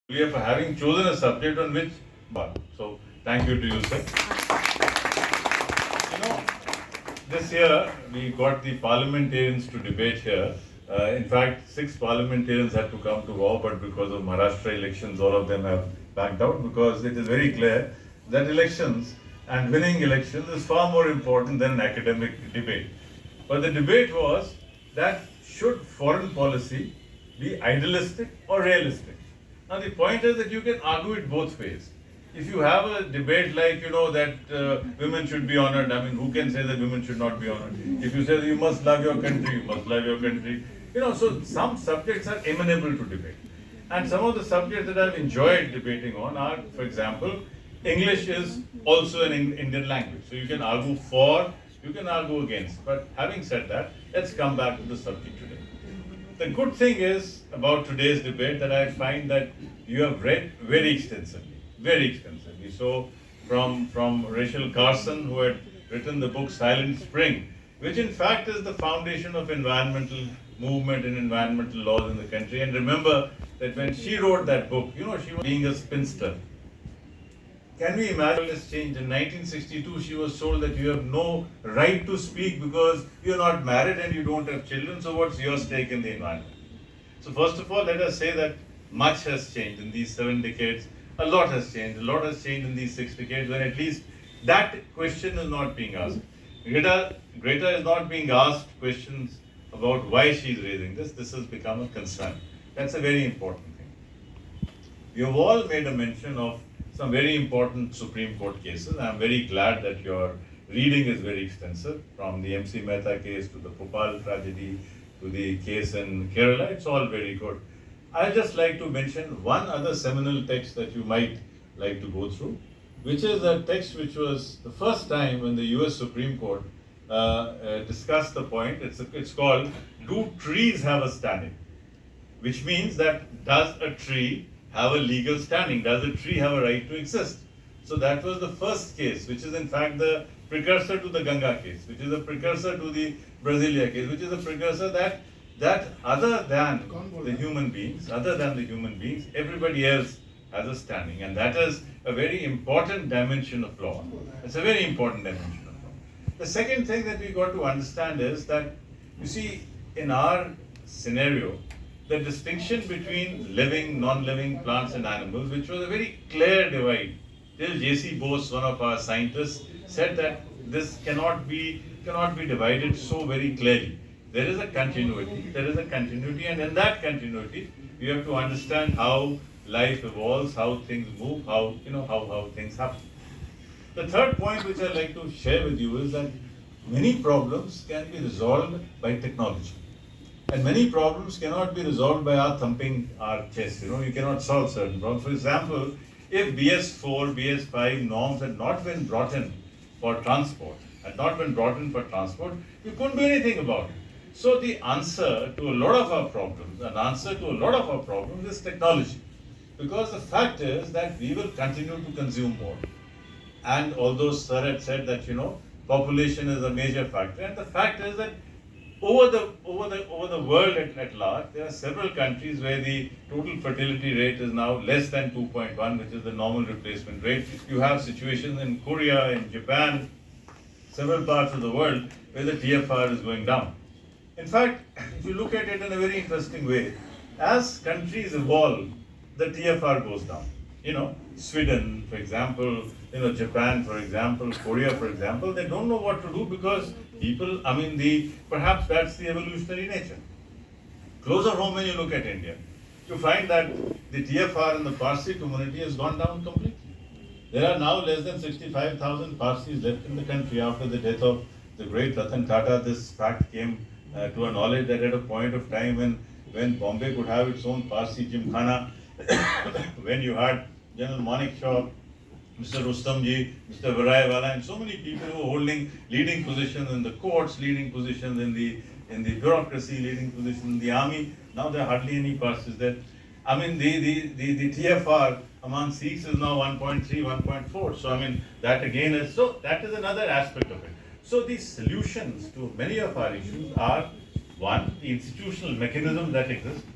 for having chosen a subject on which. So thank you to you, sir. You know, this year we got the parliamentarians to debate here. In fact, 6 parliamentarians had to come to war, but because of Maharashtra elections, all of them have backed out because it is very clear that elections and winning elections is far more important than academic debate. But the debate was that should foreign policy be idealistic or realistic? Now the point is that you can argue it both ways. If you have a debate like, that women should be honored, I mean, who can say that women should not be honored? If you say that you must love your country, you must love your country. So some subjects are amenable to debate. And some of the subjects that I've enjoyed debating on are, for example, English is also an Indian language. So you can argue for, you can argue against. But having said that, let's come back to the subject today. The good thing is about today's debate that I find that you have read very extensively. Very extensively. So from Rachel Carson, who had written the book Silent Spring, which in fact is the foundation of environmental movement and environmental laws in the country. And remember that when she wrote that book, she was being a spinster. Can we imagine this change? In 1962, she was told that you have no right to speak because you're not married and you don't have children, so what's your stake in the environment? So first of all, let us say that much has changed in these 7 decades. A lot has changed. A lot has changed in these 6 decades when at least that question is not being asked. Greta is not being asked questions about why she's raising this. This has become a concern. That's a very important thing. You've all made a mention of some very important Supreme Court cases. I'm very glad that your reading is very extensive, from the MC Mehta case to the Bhopal tragedy to the case in Kerala. It's all very good. I'd just like to mention one other seminal text that you might like to go through, which is a text which was the first time when the US Supreme Court discussed the point. It's called, Do Trees Have a Standing? Which means that does a tree have a legal standing? Does a tree have a right to exist? So that was the first case, which is in fact the precursor to the Ganga case, which is a precursor to the Brasilia case, which is a precursor that other than the human beings, everybody else has a standing. And that is a very important dimension of law. It's a very important dimension of law. The second thing that we got to understand is that, you see, in our scenario, the distinction between living, non-living plants and animals, which was a very clear divide, till J.C. Bose, one of our scientists, said that this cannot be divided so very clearly. There is a continuity, and in that continuity, you have to understand how life evolves, how things move, how things happen. The third point which I'd like to share with you is that many problems can be resolved by technology. And many problems cannot be resolved by our thumping our chest. You cannot solve certain problems. For example, if BS4, BS5 norms had not been brought in for transport, you couldn't do anything about it. So the answer to a lot of our problems, is technology. Because the fact is that we will continue to consume more. And although Sir had said that, population is a major factor, and the fact is that over the world at large, there are several countries where the total fertility rate is now less than 2.1, which is the normal replacement rate. You have situations in Korea, in Japan, several parts of the world where the TFR is going down. In fact, if you look at it in a very interesting way, as countries evolve, the TFR goes down. Sweden, for example, Japan, for example, Korea, for example, they don't know what to do because people, perhaps that's the evolutionary nature. Closer home when you look at India, you find that the TFR in the Parsi community has gone down completely. There are now less than 65,000 Parsis left in the country after the death of the great Ratan Tata. This fact came to our knowledge that at a point of time when Bombay could have its own Parsi Gymkhana, when you had General Manik Shaw, Mr. Rustamji, Mr. Virayawala, and so many people who were holding leading positions in the courts, leading positions in the bureaucracy, leading positions in the army. Now there are hardly any Parsis there. The TFR among Sikhs is now 1.3, 1.4. So that again is that is another aspect of it. So the solutions to many of our issues are, one, the institutional mechanism that exists.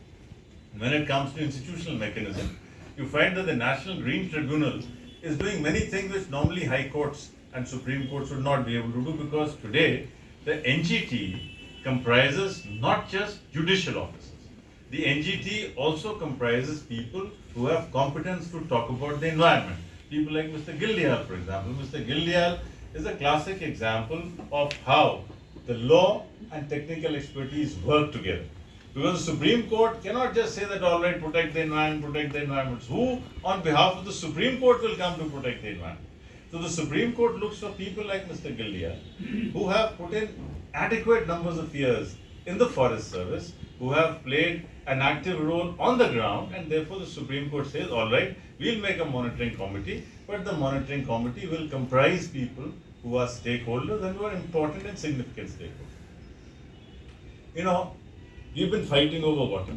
When it comes to institutional mechanism, you find that the National Green Tribunal is doing many things which normally high courts and Supreme Courts would not be able to do, because today the NGT comprises not just judicial officers. The NGT also comprises people who have competence to talk about the environment. People like Mr. Gildial, for example. Mr. Gildial is a classic example of how the law and technical expertise work together. Because the Supreme Court cannot just say that, all right, protect the environment. Who on behalf of the Supreme Court will come to protect the environment? So the Supreme Court looks for people like Mr. Gildia, who have put in adequate numbers of years in the Forest Service, who have played an active role on the ground, and therefore the Supreme Court says, all right, we'll make a monitoring committee, but the monitoring committee will comprise people who are stakeholders and who are important and significant stakeholders. You know, we've been fighting over water.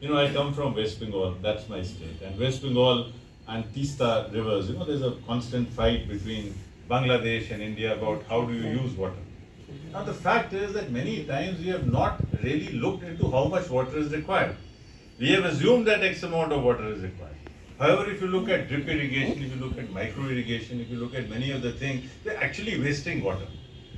You know, I come from West Bengal, that's my state, and West Bengal and Tista rivers, you know, there's a constant fight between Bangladesh and India about how do you use water. Now the fact is that many times we have not really looked into how much water is required. We have assumed that X amount of water is required. However, if you look at drip irrigation, if you look at micro irrigation, if you look at many of the things, we're actually wasting water.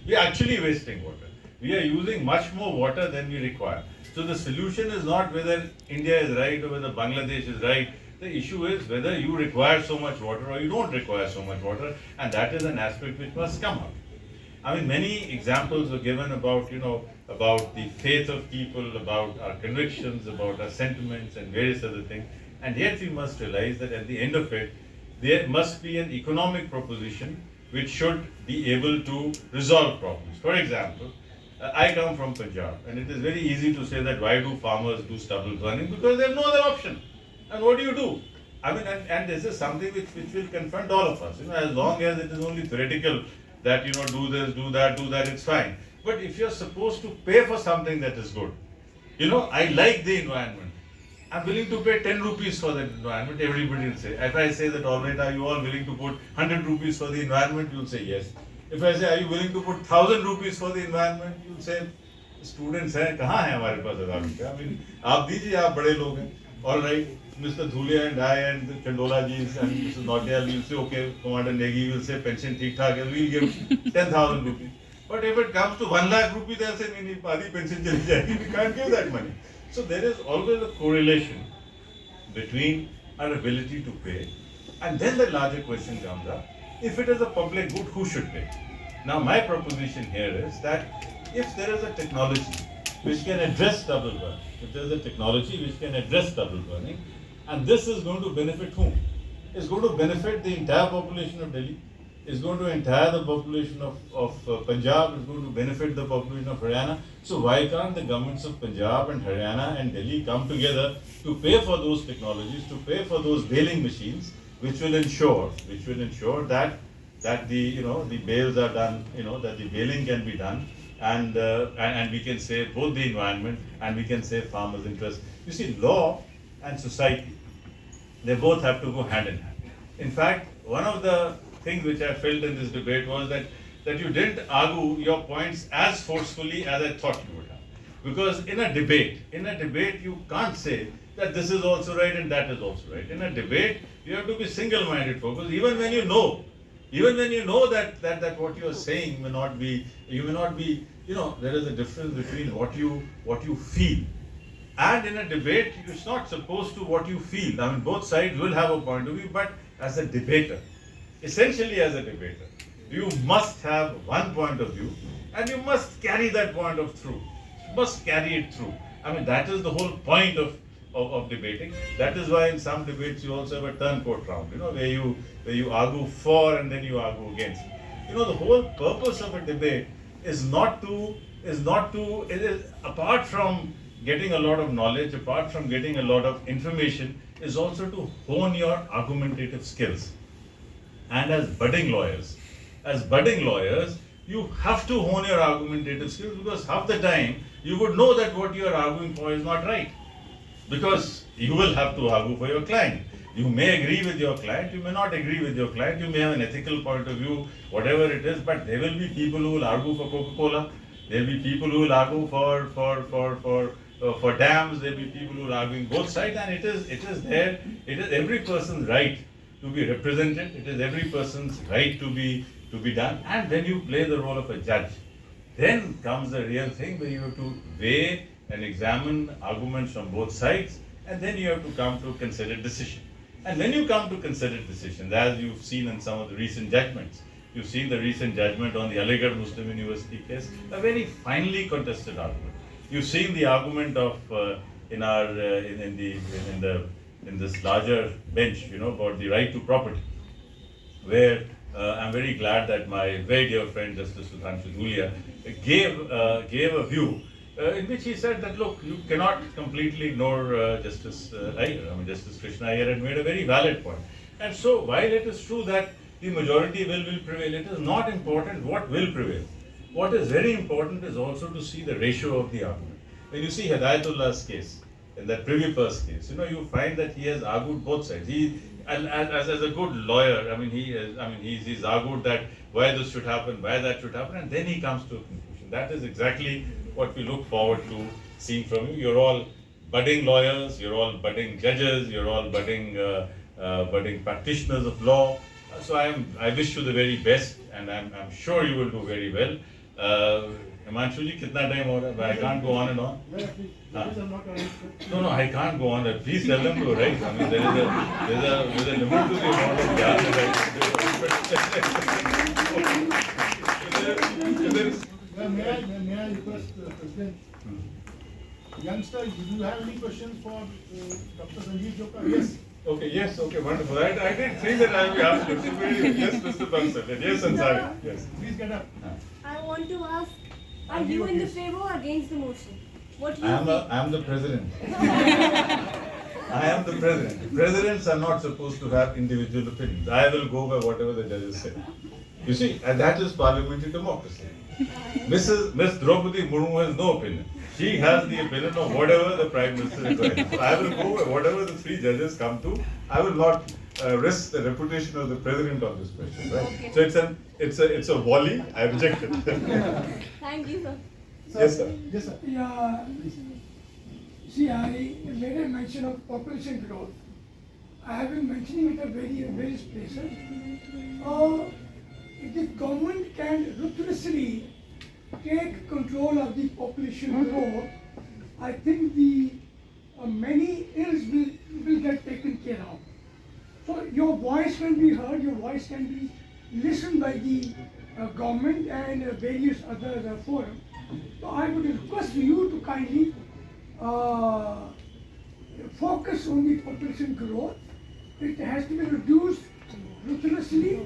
We're actually wasting water. We are using much more water than we require. So the solution is not whether India is right or whether Bangladesh is right. The issue is whether you require so much water or you don't require so much water, and that is an aspect which must come up. I mean, many examples were given about, you know, about the faith of people, about our convictions, about our sentiments and various other things. And yet we must realize that at the end of it, there must be an economic proposition which should be able to resolve problems. For example, I come from Punjab, and it is very easy to say that why do farmers do stubble burning? Because they have no other option. And what do? I mean, and this is something which will confront all of us. You know, as long as it is only theoretical that, you know, do this, do that, it's fine. But if you're supposed to pay for something that is good, you know, I like the environment. I'm willing to pay 10 rupees for the environment, everybody will say. If I say that, all right, are you all willing to put 100 rupees for the environment? You'll say yes. If I say, are you willing to put 1,000 rupees for the environment? You'll say, students हैं, कहाँ हैं हमारे पास 1,000 रुपया? I mean, आप दीजिए, आप बड़े लोग हैं. All right, Mr. Dhulia and I and Chandola ji and Mrs. Nautiyal will say, okay, Commander Negi will say, pension ठीक ठाक है, we'll give 10,000 rupees. But if it comes to 1 lakh rupees, they'll say, नहीं, आधी pension चली जाएगी. We can't give that money. So there is always a correlation between our ability to pay, and then the larger question comes up, if it is a public good, who should pay? Now my proposition here is that if there is a technology which can address stubble burning, if there is a technology which can address stubble burning, and this is going to benefit whom? It's going to benefit the entire population of Delhi, it's going to entire the population of Punjab, it's going to benefit the population of Haryana. So why can't the governments of Punjab and Haryana and Delhi come together to pay for those technologies, to pay for those baling machines, which will ensure that the bales are done, that the baling can be done, and we can save both the environment and we can save farmers' interest. You see, law and society, they both have to go hand in hand. In fact, one of the things which I felt in this debate was that you didn't argue your points as forcefully as I thought you would have. Because in a debate you can't say that this is also right and that is also right. In a debate, you have to be single-minded focused, even when you know that what you are saying may not be, there is a difference between what you feel. And in a debate, it's not supposed to what you feel. I mean, both sides will have a point of view, but as a debater, essentially as a debater, you must have one point of view and you must carry that point of through. You must carry it through. I mean, that is the whole point of debating. That is why in some debates you also have a turncoat round, where you argue for and then you argue against. The whole purpose of a debate is apart from getting a lot of knowledge, apart from getting a lot of information, is also to hone your argumentative skills. And as budding lawyers, you have to hone your argumentative skills, because half the time you would know that what you are arguing for is not right. Because you will have to argue for your client. You may agree with your client, you may not agree with your client, you may have an ethical point of view, whatever it is, but there will be people who will argue for Coca-Cola, there will be people who will argue for for dams, there will be people who are arguing both sides, and it is every person's right to be represented. It is every person's right to be done. And when you play the role of a judge, then comes the real thing where you have to weigh and examine arguments from both sides, and then you have to come to a considered decision. And when you come to considered decisions, as you've seen in some of the recent judgments, you've seen the recent judgment on the Aligarh Muslim University case, a very finely contested argument. You've seen the argument of in this larger bench, about the right to property, where I'm very glad that my very dear friend Justice Sudhanshu Dhulia gave a view in which he said that, look, you cannot completely ignore Justice Iyer. I mean, Justice Krishna Iyer had made a very valid point. And so, while it is true that the majority will prevail, it is not important what will prevail. What is very important is also to see the ratio of the argument. When you see Hidayatullah's case, in that Privy Purse case, you find that he has argued both sides. As a good lawyer, he's argued that why this should happen, why that should happen, and then he comes to a conclusion. That is exactly what we look forward to seeing from you. You're all budding lawyers, you're all budding judges, you're all budding practitioners of law. So I wish you the very best, and I'm sure you will do very well. Himanshu ji, kitna time ho raha hai? I can't go on and on. No, I can't go on. Please tell them to, right? I mean, there's a limit to the amount of gas that May I request President? Youngster, do you have any questions for Dr. Sanjeev Chopra? Yes. Okay, wonderful. I didn't think that I would ask questions. Yes, Mr. Bansal. Yes, Ansari. Yes. Please get up. I want to ask, are you in the favor or against the motion? What do you think? I am the president. I am the president. Presidents are not supposed to have individual opinions. I will go by whatever the judges say. You see, and that is parliamentary democracy. Miss Draupadi Murmu has no opinion. She has the opinion of whatever the Prime Minister requires. So I will go by whatever the three judges come to. I will not risk the reputation of the president on this question. Right? Okay. So it's a volley. I reject it. Thank you, sir. Yes, sir. Yes, sir. Yeah. See, I made a mention of population growth. I have been mentioning it at various places. If the government can ruthlessly take control of the population growth, I think the many ills will get taken care of. So your voice can be heard, your voice can be listened by the government and various other forums. So I would request you to kindly focus on the population growth. It has to be reduced ruthlessly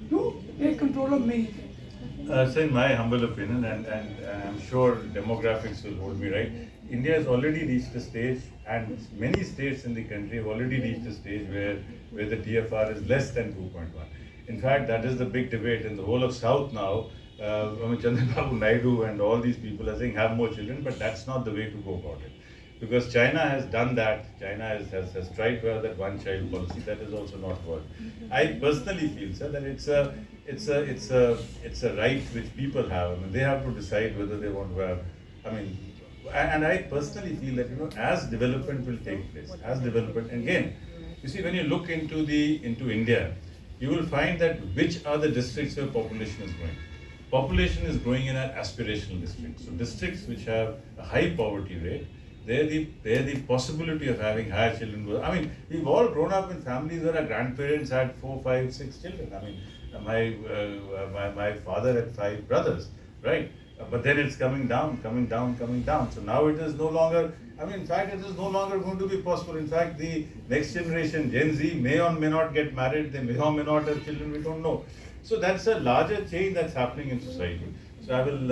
to take control of many things. So in my humble opinion, and I'm sure demographics will hold me right, India has already reached a stage, and many states in the country have already reached a stage where the TFR is less than 2.1. In fact, that is the big debate in the whole of South now. Chandrababu Naidu and all these people are saying have more children, but that's not the way to go about it. Because China has done that. China has tried to have that one-child policy. That has also not worked. I personally feel, sir, that it's a right which people have. I mean, they have to decide whether they want to have. I mean, and I personally feel that as development will take place, as development, and again, you see, when you look into India, you will find that which are the districts where population is growing. Population is growing in our aspirational districts. So districts which have a high poverty rate, they're the possibility of having higher children. I mean, we've all grown up in families where our grandparents had 4, 5, 6 children. I mean, my father had 5 brothers, right? But then it's coming down. So now it is no longer, in fact, it is no longer going to be possible. In fact, the next generation, Gen Z, may or may not get married, they may or may not have children, we don't know. So that's a larger change that's happening in society. So I will,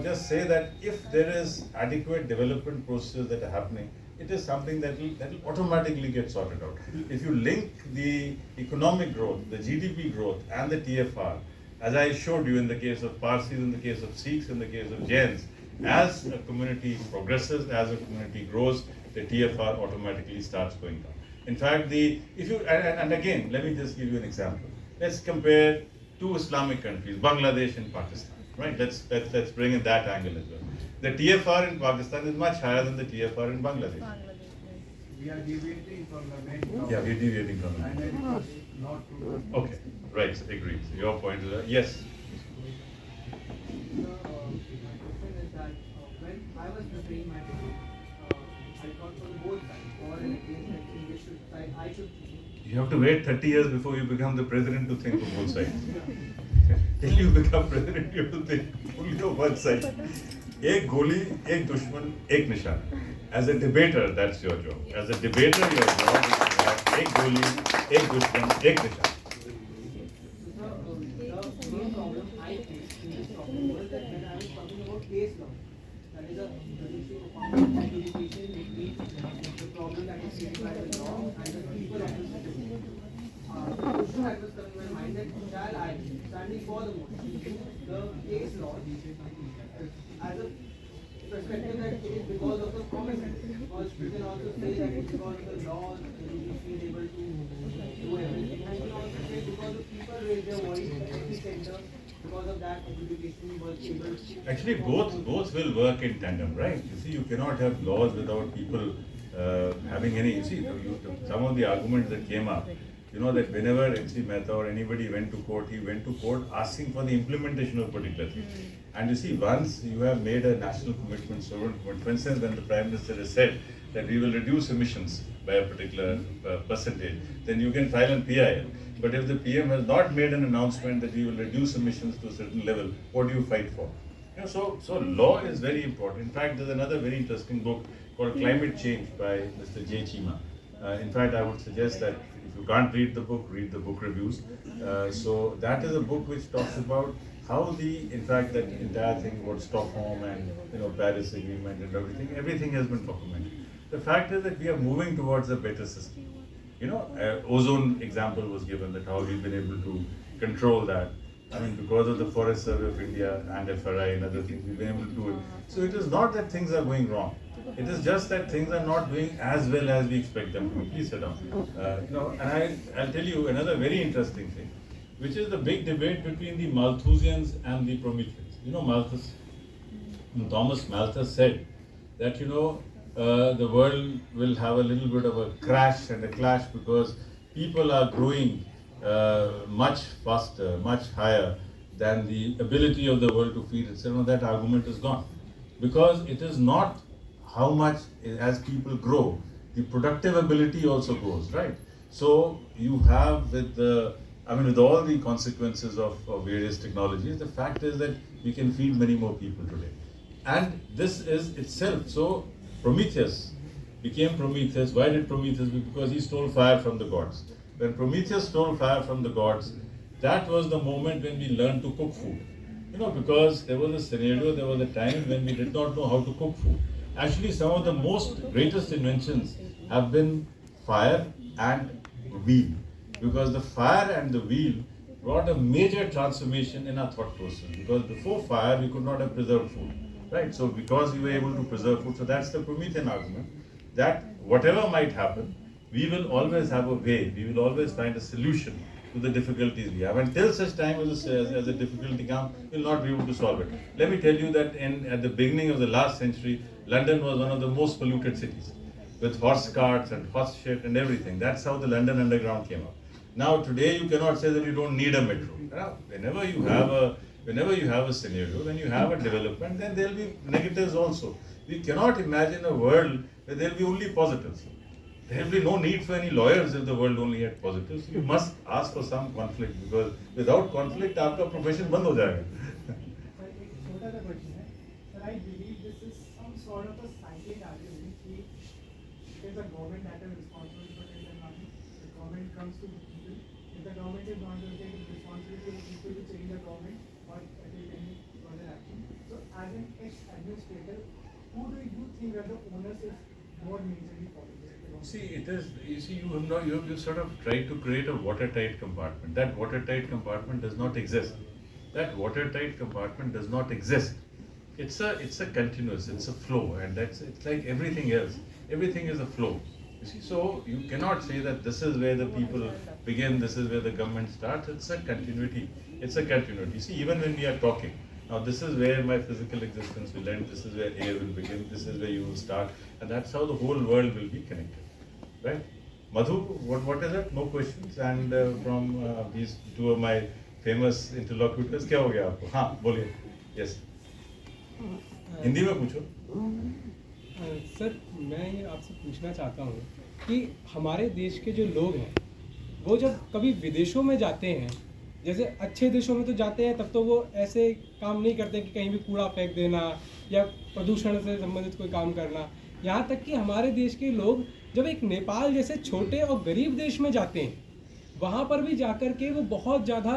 just say that if there is adequate development processes that are happening, it is something that will automatically get sorted out. If you link the economic growth, the GDP growth, and the TFR, as I showed you in the case of Parsis, in the case of Sikhs, in the case of Jains, as a community progresses, as a community grows, the TFR automatically starts going down. In fact, and again, let me just give you an example. Let's compare 2 Islamic countries, Bangladesh and Pakistan, right? Let's bring in that angle as well. The TFR in Pakistan is much higher than the TFR in Bangladesh. We are deviating from the main topic. Yeah, we're deviating from And it. it was not to. Okay, right, agreed. Your point is that, yes. My question is that when I was preparing my debate, I thought from both sides, for and against, I think they should side. I should. You have to wait 30 years before you become the president to think of both sides. Till you become president, you have to think only of one side. Ek goli, ek dushman, ek nishan. As a debater, that's your job. As a debater, your job is to have ek goli, ek dushman, ek nishan. The main problem I faced in this topic was that when I was talking about case law, that is the issue of adjudication between the problem that is created by the law and the people of the citizen. The question that was coming in my mind that shall I, standing for the motion, use the case law as a perspective that it is because of the common sense. Because you can also say that it's because of the laws, the is able to do everything. And you can also say because the people raise their voice at the center, because of that education was able to. Actually, both will work in tandem, right? You see, you cannot have laws without people having any. You see, some of the arguments that came up. You know that whenever MC Mehta or anybody went to court, he went to court asking for the implementation of a particular thing. And you see, once you have made a national commitment, sovereign commitment, for instance, when the Prime Minister has said that we will reduce emissions by a particular percentage, then you can file an PIL. But if the PM has not made an announcement that we will reduce emissions to a certain level, what do you fight for? You know, so law is very important. In fact, there's another very interesting book called Climate Change by Mr. J. Chima. In fact, I would suggest that if you can't read the book reviews. So that is a book which talks about how in fact, that entire thing about Stockholm and Paris Agreement and everything has been documented. The fact is that we are moving towards a better system. Ozone example was given, that how we've been able to control that. I mean, because of the Forest Survey of India and FRI and other things, we've been able to do it. So it is not that things are going wrong. It is just that things are not doing as well as we expect them to be. Please sit down. And I'll tell you another very interesting thing, which is the big debate between the Malthusians and the Prometheans. Malthus, Thomas Malthus said that, the world will have a little bit of a crash and a clash because people are growing much faster, much higher than the ability of the world to feed itself. That argument is gone. Because it is not how much as people grow, the productive ability also grows, right? So you have with all the consequences of various technologies, the fact is that we can feed many more people today. And this is itself, so Prometheus became Prometheus. Why did Prometheus? Because he stole fire from the gods. When Prometheus stole fire from the gods, that was the moment when we learned to cook food. Because there was a scenario, there was a time when we did not know how to cook food. Actually, some of the greatest inventions have been fire and wheel. Because the fire and the wheel brought a major transformation in our thought process. Because before fire, we could not have preserved food. Right? So because we were able to preserve food, so that's the Promethean argument, that whatever might happen, we will always have a way, we will always find a solution to the difficulties we have. Until such time as a difficulty comes, we will not be able to solve it. Let me tell you that at the beginning of the last century, London was one of the most polluted cities, with horse carts and horse shit and everything. That's how the London Underground came up. Now today you cannot say that you don't need a metro. Whenever you have a scenario, when you have a development, then there will be negatives also. We cannot imagine a world where there will be only positives. There will be no need for any lawyers if the world only had positives. You must ask for some conflict, because without conflict, आपका profession बंद हो जाएगा. एक छोटा सा question है sir. I believe this is some sort of a cyclic argument कि it is the government that is responsible for this environment. The government comes to the people. If the government is not going to take responsibility of the people to change the government or take any further action, so as an ex-administrator, who do you think are the owners is more majorly followed? See, you sort of try to create a watertight compartment. That watertight compartment does not exist. That watertight compartment does not exist. It's a continuous, it's a flow, and it's like everything else. Everything is a flow. You see, so you cannot say that this is where the people begin, this is where the government starts. It's a continuity. It's a continuity. You see, even when we are talking, Now this is where my physical existence will end, this is where air will begin, this is where you will start, and that's how the whole world will be connected, right? Madhu, what is it? No questions, and from these two of my famous interlocutors, क्या हो गया आपको? हाँ, बोलिए. Yes. Hindi में पूछो. Sir, मैं ये आपसे पूछना चाहता हूँ कि हमारे देश के जो लोग हैं, वो जब कभी विदेशों में जाते हैं, जैसे अच्छे देशों में तो जाते हैं, तब तो वो ऐसे काम नहीं करते कि कहीं भी कूड़ा फेंक देना या प्रदूषण से संबंधित कोई काम करना. यहाँ तक कि हमारे देश के लोग जब एक नेपाल जैसे छोटे और गरीब देश में जाते हैं, वहाँ पर भी जाकर के वो बहुत ज़्यादा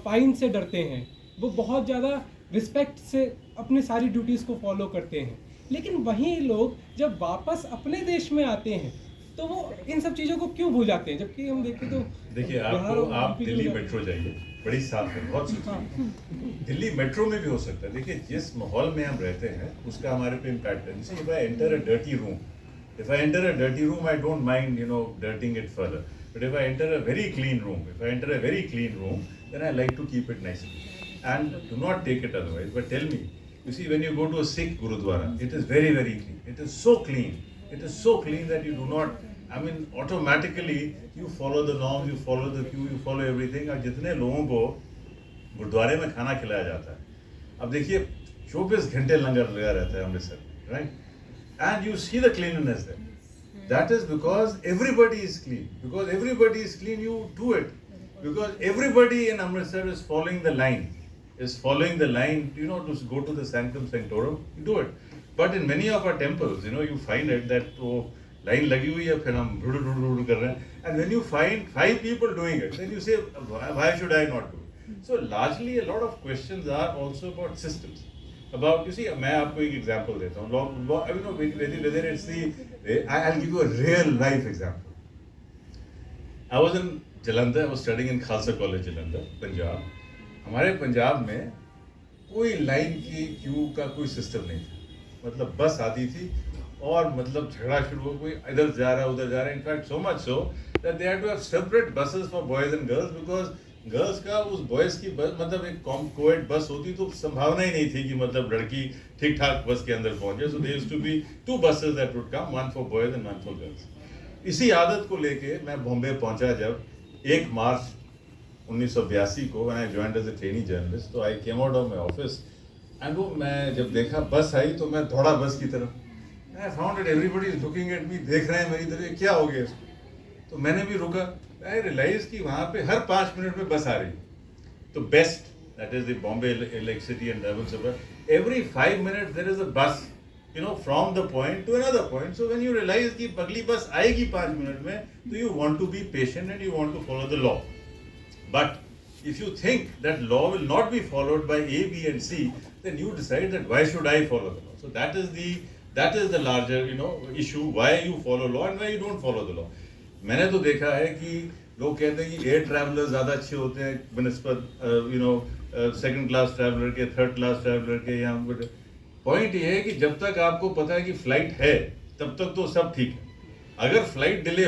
फाइन से डरते हैं, वो बहुत ज़्यादा रिस्पेक्ट से अपनी सारी ड्यूटीज़ को फॉलो करते हैं. लेकिन वहीं लोग जब वापस अपने देश में आते हैं तो वो इन सब चीज़ों को क्यों भूल जाते हैं, जबकि हम देखें तो देखिए, आप दिल्ली मेट्रो जाइए, बड़ी साफ है, बहुत सुंदर. दिल्ली मेट्रो में भी हो सकता है. देखिए, जिस माहौल में हम रहते हैं उसका हमारे पे इम्पैक्ट है. If I enter a dirty room, I don't mind, dirtying it further. But if I enter a very clean room, then I like to keep it nice and do not take it otherwise. But tell me, you see, when you go to a Sikh Gurudwara, it is very, very clean. It is so clean. It is so clean that you do not, automatically you follow the norms, you follow the queue, you follow everything. और जितने लोगों को गुरुद्वारे में खाना खिलाया जाता है, अब देखिए 24 घंटे लंगर लगा रहता है Amritsar, right? And you see the cleanliness there. That is because everybody is clean. Because everybody is clean, you do it. Because everybody in Amritsar is following the line. To go to the sanctum sanctorum, you do it. But in many of our temples, you find it that line lagi hui hai, phir hum ढूंढ कर रहे हैं. And when you find 5 people doing it, then you say, why should I not do it? So largely a lot of questions are also about systems. About, मैं आपको एक example देता हूँ. Whether it's I'll give you a real life example. I was in Jalandhar, I was studying in Khalsa College, Jalandhar, Punjab. हमारे पंजाब में कोई line की Q का कोई सिस्टम नहीं था. मतलब बस आती थी और झगड़ा शुरू हो, कोई इधर जा रहा है उधर जा रहा है. In fact so much so that they had to have separate buses for boys and girls, because girls का उस बॉयज की बस एक कोएड बस होती तो संभावना ही नहीं थी कि लड़की ठीक ठाक बस के अंदर पहुंचे. So there used to be 2 buses that would come, one for boys and one for girls. इसी आदत को लेके मैं बॉम्बे पहुंचा जब 1 मार्च 1982 को, when I joined as a trainee journalist, तो I came out of my office and मैं जब देखा बस आई तो मैं दौड़ा बस की तरफ. I found that everybody is looking at me, देख रहे हैं मेरी तरफ, क्या हो गया इसको. तो मैंने भी रुका. I realized कि वहाँ पे हर 5 मिनट में बस आ रही. तो best, that is the Bombay Electricity and Urban Supply, every 5 minutes there is a bus, from the point to another point. So when you realize कि अगली बस आएगी 5 मिनट में, तो you want to be patient and you want to follow the law. But if you think that law will not be followed by A, B and C, then you decide that why should I follow the law? So that is the larger issue, why you follow law and why you don't follow the law. मैंने तो देखा है कि लोग कहते हैं कि air traveller ज़्यादा अच्छे होते हैं बनस्पत सेकंड क्लास ट्रैवलर के, थर्ड क्लास ट्रैवलर के. यहाँ पॉइंट ये है कि जब तक आपको पता है कि फ्लाइट है तब तक तो सब ठीक है. अगर फ्लाइट डिले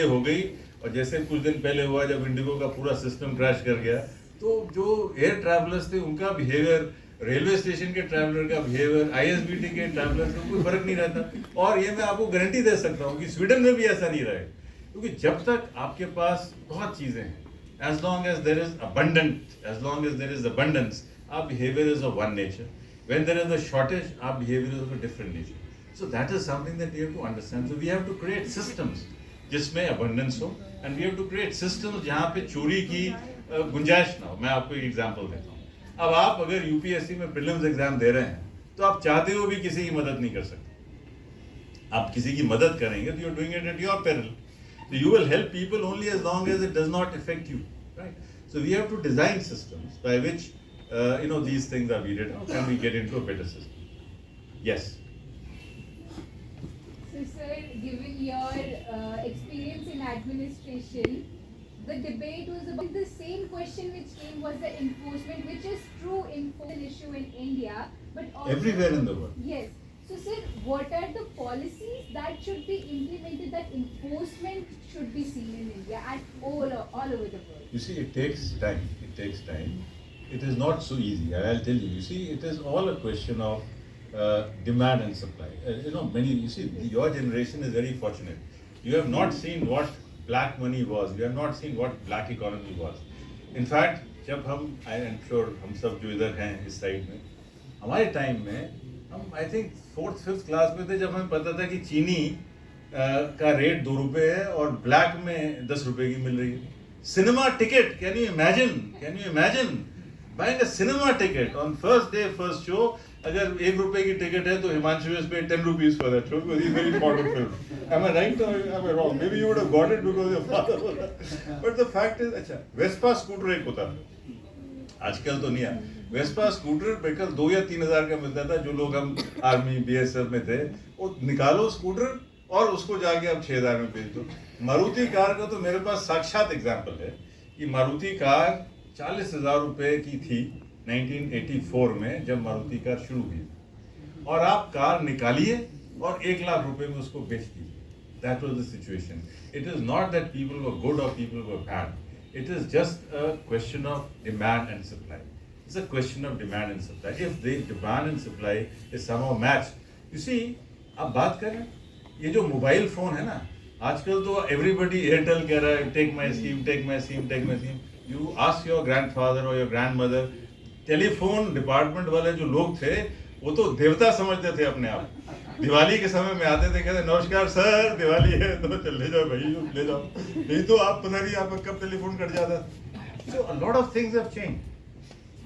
हो गई और जैसे कुछ दिन पहले हुआ जब इंडिगो का पूरा सिस्टम क्रैश कर गया, तो जो एयर ट्रैवलर्स थे उनका बिहेवियर, रेलवे स्टेशन के ट्रैवलर का बिहेवियर, ISBT के ट्रैवलर का कोई फर्क नहीं रहता. और ये मैं आपको गारंटी दे सकता हूँ कि स्वीडन में भी ऐसा नहीं रहेगा, क्योंकि जब तक आपके पास बहुत चीज़ें हैं, as long as there is abundance, our behavior is of one nature. When there is a shortage, our behavior is of a different nature. So that is something that we have to understand. So we have to create systems जिसमें abundance हो, and we have to create systems जहाँ पे चोरी की गुंजाइश ना हो. मैं आपको एक एग्जांपल देता हूँ. अब आप अगर यूपीएससी में प्रीलिम्स एग्जाम दे रहे हैं तो आप चाहते हो भी किसी की मदद नहीं कर सकते. आप किसी की मदद करेंगे तो you are doing it at your peril. So you will help people only as long as it does not affect you, right? So we have to design systems by which these things are weeded out and we get into a better system. Yes. So sir, given your experience in administration, the debate was about the same question which came was the enforcement, which is true enforcement issue in India, but also Everywhere in the world. Yes. So sir, what are the policies that should be implemented that enforcement should be seen in India and all over the world? You see, it takes time. it is not so easy. And I'll tell you. You see, it is all a question of demand and supply. Your generation is very fortunate. You have not seen what black money was. You have not seen what black economy was. In fact, जब हम, I am sure हम सब जो इधर हैं इस side में, हमारे टाइम में हम I think 4th 5th class में थे जब हमें पता था कि चीनी का रेट 2 रुपए है और ब्लैक में 10 रुपए की मिल रही है. Cinema ticket, can you imagine buying a cinema ticket on first day, first show? अगर 1 रुपए की टिकट है तो Himanshu has paid 10 rupees for that show because he's very fond of film. Am I right or am I wrong? Maybe you would have got it because your father was that. But the fact is, अच्छा, Vespa scooter एक होता था. आजकल तो नहीं है. Vespa scooter बेकल 2 या 3 हज़ार का मिलता था. जो लोग हम आर्मी BSF में थे, वो निकालो स्कूटर और उसको जाके अब 6,000 में बेच दो. मारुति कार का तो मेरे पास साक्षात एग्जाम्पल है कि मारुति कार 40,000 रुपए की थी 1984 में जब मारुति कार शुरू हुई और आप कार निकालिए और 1 लाख रुपए में उसको बेच दीजिए. That was the situation. It is not that people were good or people were bad. It is just a question of demand and supply. It's a question of demand and supply. If the demand and supply is somehow matched, you see, आप बात करें ये जो mobile phone है ना, आजकल तो everybody Airtel कह रहा है take my SIM, take my SIM, take my SIM. You ask your grandfather or your grandmother, telephone department वाले जो लोग थे वो तो देवता समझते थे अपने आप. दिवाली के समय में आते थे, कहते नमस्कार सर दिवाली है तो चल ले जाओ भाई ले जाओ, नहीं तो आप पता नहीं आपका कब टेलीफोन कट जाता. So a lot of things have changed.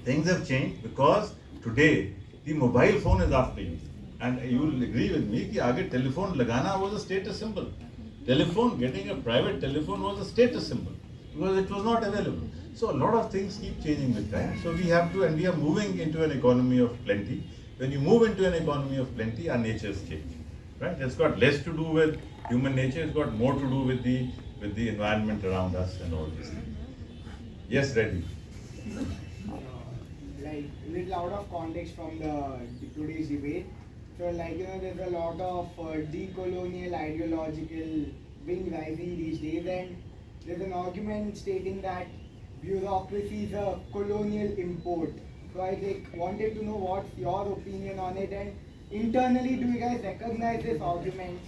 Things have changed because today the mobile phone is after you. And you will agree with me कि आगे टेलीफोन लगाना was a status symbol. Telephone, getting a private telephone was a status symbol because it was not available. So a lot of things keep changing with time. So we have to, and we are moving into an economy of plenty. When you move into an economy of plenty, our natures change, right? It's got less to do with human nature. It's got more to do with the environment around us and all these things. Yes, Retd. Like little out of context from the today's debate. So like there's a lot of decolonial ideological wing rising these days, and there's an argument stating that bureaucracy is a colonial import. So I wanted to know what's your opinion on it, and internally do you guys recognize this argument?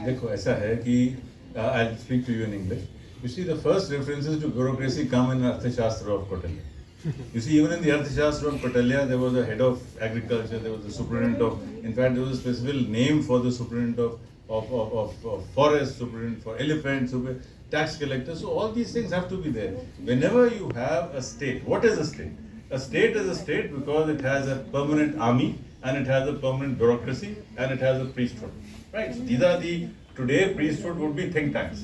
देखो ऐसा है कि I'll speak to you in English. You see, the first references to bureaucracy come in Arthashastra of Kautilya. You see, even in the Arthashastra of Kautilya, there was a head of agriculture, there was a superintendent of, in fact, there was a specific name for the superintendent of forest, superintendent for elephants, tax collector. So all these things have to be there. Whenever you have a state, what is a state? A state is a state because it has a permanent army and it has a permanent bureaucracy and it has a priesthood. Right? So these are today priesthood would be think tanks.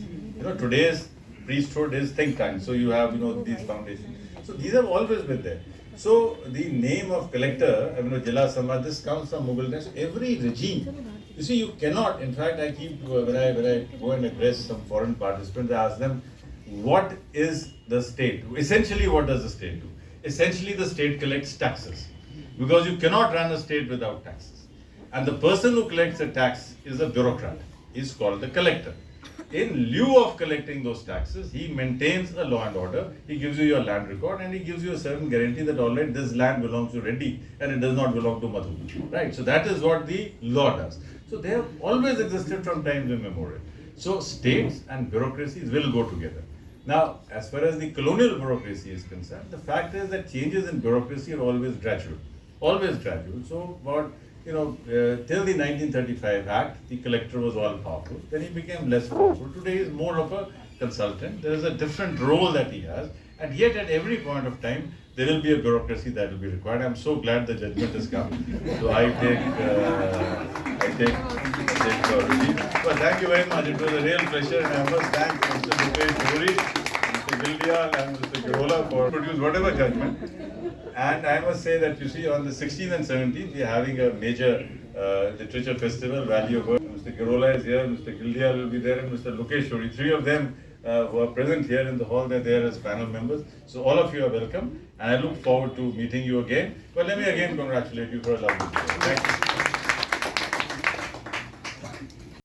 Today's priesthood is think tanks. So you have, these foundations. So these have always been there. So the name of collector, Jila Samad, this comes from Mughal times. So every regime, you see, you cannot, in fact, I keep, when I go and address some foreign participants, I ask them, what is the state? Essentially, what does the state do? Essentially, the state collects taxes. Because you cannot run a state without taxes. And the person who collects the tax is a bureaucrat. He's called the collector. In lieu of collecting those taxes, he maintains a law and order. He gives you your land record and he gives you a certain guarantee that all right, this land belongs to Reddy and it does not belong to Madhu. Right? So that is what the law does. So they have always existed from times immemorial. So states and bureaucracies will go together. Now, as far as the colonial bureaucracy is concerned, the fact is that changes in bureaucracy are always gradual. Always gradual. So about till the 1935 Act, the collector was all powerful. Then he became less powerful. Today he is more of a consultant. There is a different role that he has. And yet at every point of time, there will be a bureaucracy that will be required. I'm so glad the judgment has come. So I take priority. But thank you very much. It was a real pleasure. And I must thank Mr. Mukesh, Mr. Gildial and Mr. Garola for producing whatever judgment. And I must say that, you see, on the 16th and 17th, we are having a major literature festival, Valley of Words. Mr. Garola is here, Mr. Gildial will be there, and Mr. Lokesh. Three of them who are present here in the hall, they're there as panel members. So all of you are welcome, and I look forward to meeting you again. But let me again congratulate you for a lovely day. Thank you.